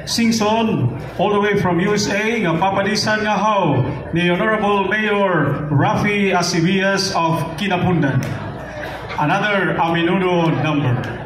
Singson, all the way from USA, nga papadisan nga how ni Honorable Mayor Rafi Asivias of Kinapundan. Another a menudo number.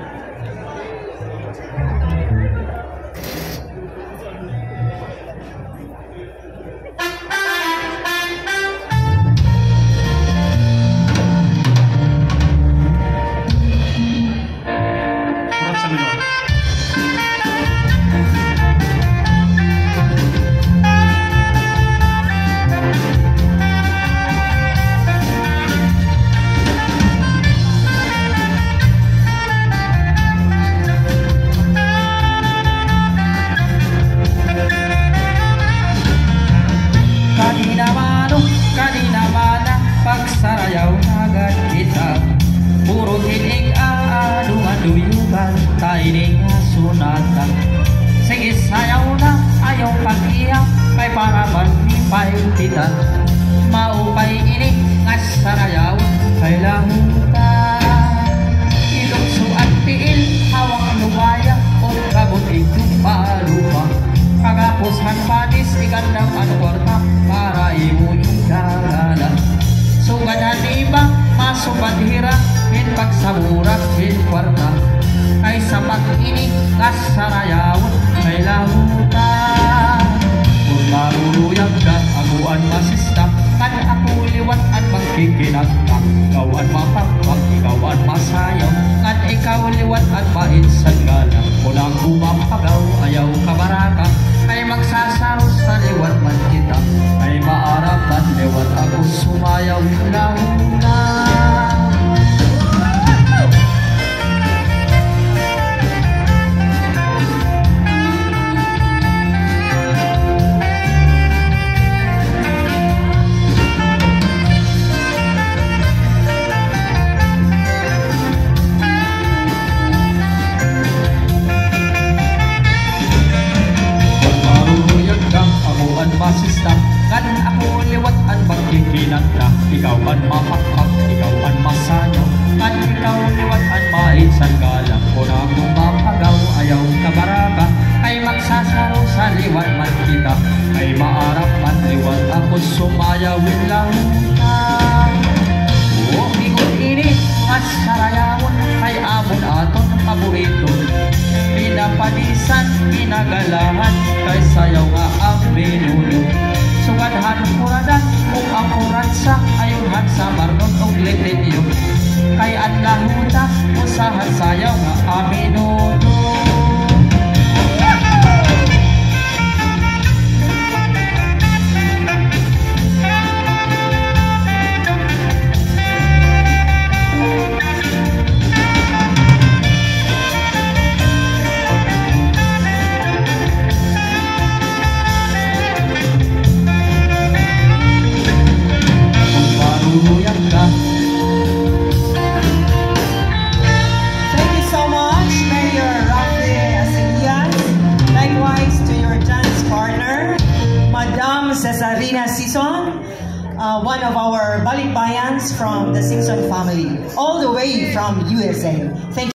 Pagsarayaw agad kita, puro hinig adu-aduyugan, taining sunatan. Sige sayaw na, ayaw pag-iyak, kay para maglipay kita. Maupay ini, ngasarayaw, kay lahutan. Iluksuan tiil, hawang luwaya, o kabuting lupa-lupa. Kagapushan panis, ikandang anukorta, para imu ikagala. Sugan hanibang masubat hirang hin pagsaburak hin kwarta ay sapat ini kasarayawon may lahutan kung maruruyag ka aguan masista kan ako liwat at magkikinagta ikawan mapakpak ikawan masayaw kan ikaw liwat at mainsan gala kulang kumapagaw ayaw kabaraka ay magsasaro sa liwat man kita ay maarapan liwat ako sumayaw lang na. Masista kan ako liwat ang magkikinagta ikaw ang mapakpak, ikaw ang masayaw kan ikaw liwat ang mainsan galang kung ako mapagaw ayaw kabaraka ay magsasaro sa liwat man kita ay maarap man liwat ako sumayawin lang o ikot ini masarayawon ay amon aton paborito pinapadisan, pinagalahan kay sayaw nga ang menudo sugadhan kuradan kung ang kuransa ayunhan sa marnon o glitinyo kay ang lahuta usahan sayaw nga ang menudo. Thank you so much, Mayor Rafi Asivias. Likewise to your dance partner, Madam Cesarina Sison, one of our balikbayans from the Singson family, all the way from USA. Thank you.